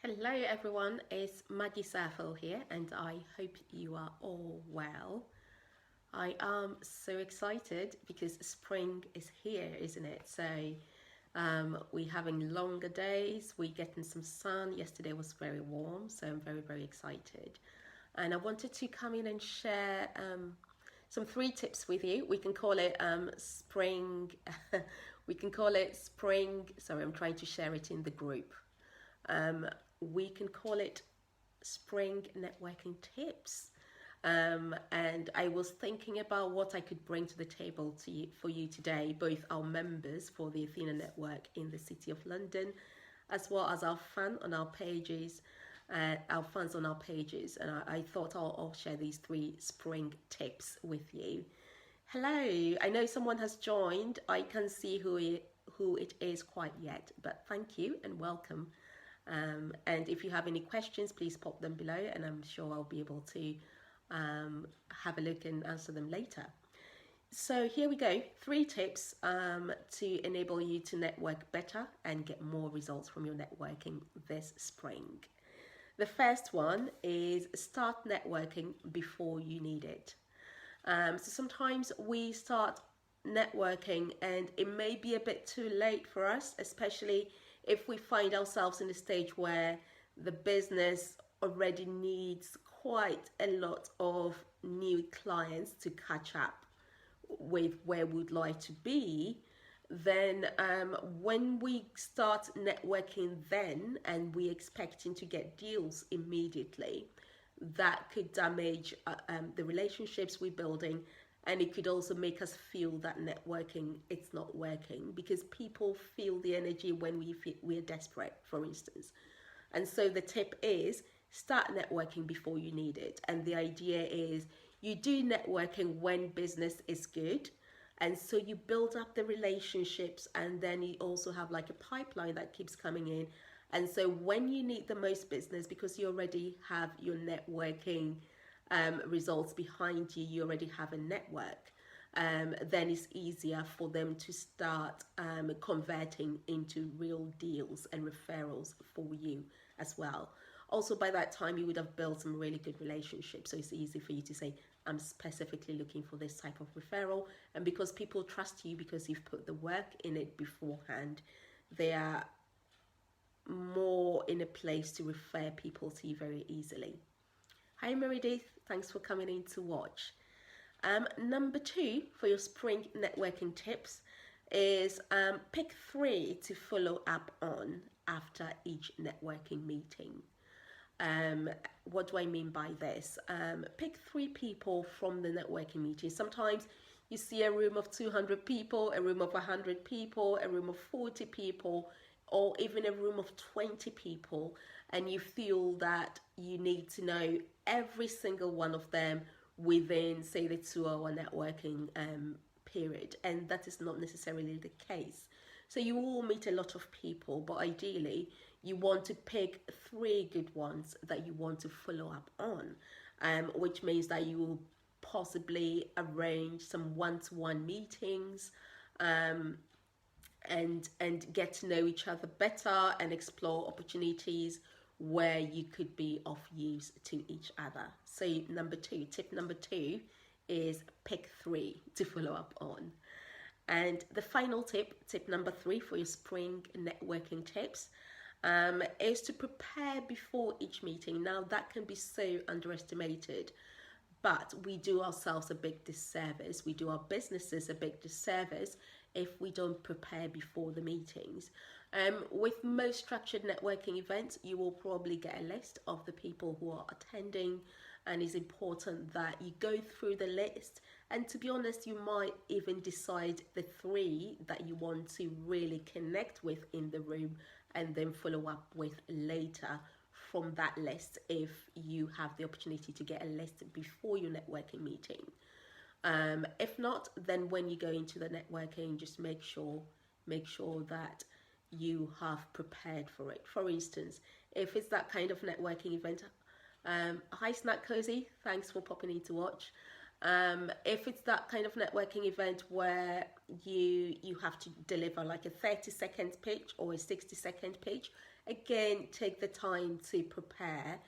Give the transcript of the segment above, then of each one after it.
Hello everyone, it's Maggie Saffel here and I hope you are all well. I am so excited because spring is here, isn't it? So we're having longer days, we're getting some sun. Yesterday was very warm, so I'm very excited. And I wanted to come in and share some three tips with you. We can call it spring, we can call it spring. Sorry, I'm trying to share it in the group. Um, we can call it spring networking tips. And I was thinking about what I could bring to the table for you today, both our members for the Athena Network in the City of London, as well as our fans on our pages. And I thought I'll share these three spring tips with you. Hello, I know someone has joined. I can't see who it is quite yet, but thank you and welcome. And if you have any questions, please pop them below and I'm sure I'll be able to have a look and answer them later. So here we go, three tips to enable you to network better and get more results from your networking this spring. The first one is start networking before you need it. So sometimes we start networking and it may be a bit too late for us, especially if we find ourselves in a stage where the business already needs quite a lot of new clients to catch up with where we'd like to be, then when we start networking then and we expecting to get deals immediately, that could damage the relationships we're building, and it could also make us feel that networking it's not working because people feel the energy when we're desperate, for instance. And so the tip is start networking before you need it. And the idea is you do networking when business is good. And so you build up the relationships and then you also have like a pipeline that keeps coming in. And so when you need the most business, because you already have your networking results behind you, you already have a network, then it's easier for them to start converting into real deals and referrals for you as well. Also, by that time, you would have built some really good relationships. So it's easy for you to say, I'm specifically looking for this type of referral. And because people trust you because you've put the work in it beforehand, they are more in a place to refer people to you very easily. Hi Meredith, thanks for coming in to watch. Number two for your spring networking tips is pick three to follow up on after each networking meeting. What do I mean by this? Pick three people from the networking meeting. Sometimes you see a room of 200 people, a room of 100 people, a room of 40 people, or even a room of 20 people, and you feel that you need to know every single one of them within, say, the 2 hour networking period. And that is not necessarily the case. So you will meet a lot of people, but ideally you want to pick three good ones that you want to follow up on, which means that you will possibly arrange some one-to-one meetings and get to know each other better and explore opportunities where you could be of use to each other. So tip number two is pick three to follow up on. And the final tip number three for your spring networking tips, is to prepare before each meeting. Now that can be so underestimated, but we do ourselves a big disservice. We do our businesses a big disservice if we don't prepare before the meetings. With most structured networking events, you will probably get a list of the people who are attending, and it's important that you go through the list. And to be honest, you might even decide the three that you want to really connect with in the room and then follow up with later from that list if you have the opportunity to get a list before your networking meeting. If not, then when you go into the networking, just make sure that you have prepared for it. For instance, if it's that kind of networking event, hi Snack Cozy, thanks for popping in to watch. If it's that kind of networking event where you have to deliver like a 30-second pitch or a 60-second pitch, again, take the time to prepare.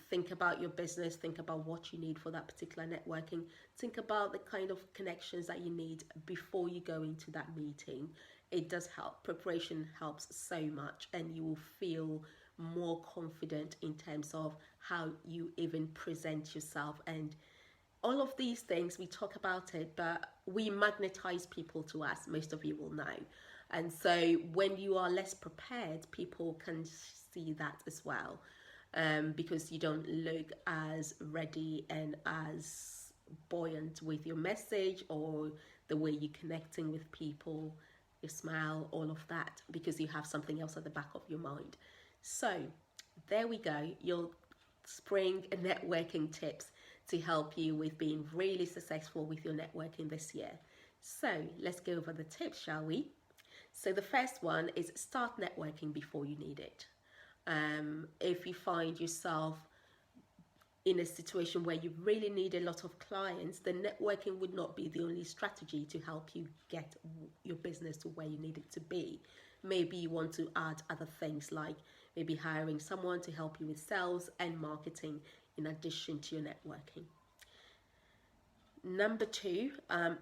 Think about your business, think about what you need for that particular networking, think about the kind of connections that you need before you go into that meeting. It does help. Preparation helps so much, and you will feel more confident in terms of how you even present yourself. And all of these things, we talk about it, but we magnetize people to us, most of you will know. And so when you are less prepared, people can see that as well, because you don't look as ready and as buoyant with your message or the way you're connecting with people, your smile, all of that, because you have something else at the back of your mind. So there we go, your spring networking tips to help you with being really successful with your networking this year. So let's go over the tips, shall we? So the first one is start networking before you need it. If you find yourself in a situation where you really need a lot of clients, then networking would not be the only strategy to help you get your business to where you need it to be. Maybe you want to add other things, like maybe hiring someone to help you with sales and marketing in addition to your networking. Number two,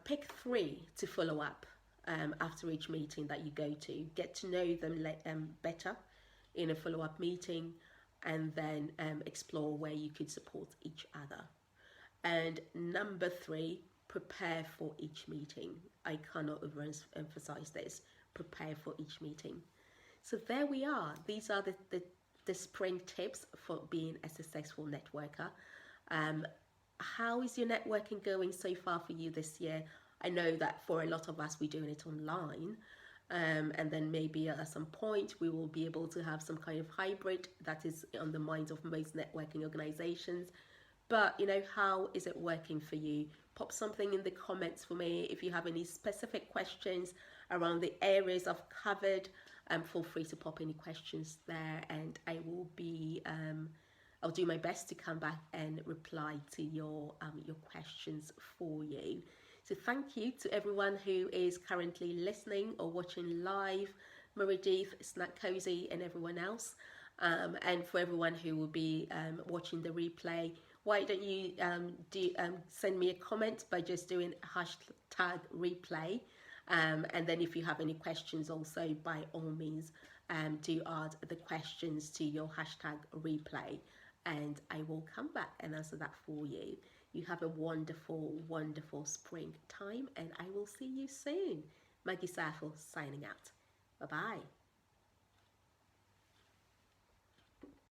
pick 3 to follow up after each meeting that you go to. Get to know them better in a follow-up meeting, and then explore where you could support each other. And number 3, prepare for each meeting. I cannot overemphasize this. Prepare for each meeting. So there we are. These are the spring tips for being a successful networker. How is your networking going so far for you this year? I know that for a lot of us, we're doing it online. And then maybe at some point we will be able to have some kind of hybrid. That is on the minds of most networking organizations. But, how is it working for you? Pop something in the comments for me. If you have any specific questions around the areas I've covered, feel free to pop any questions there, and I will be I'll do my best to come back and reply to your questions for you. So thank you to everyone who is currently listening or watching live, Meredith, Snack Cozy, and everyone else. And for everyone who will be watching the replay, why don't you send me a comment by just doing hashtag replay. And then if you have any questions also, by all means, do add the questions to your hashtag replay, and I will come back and answer that for you. You have a wonderful, wonderful spring time, and I will see you soon. Maggie Saffel signing out. Bye-bye.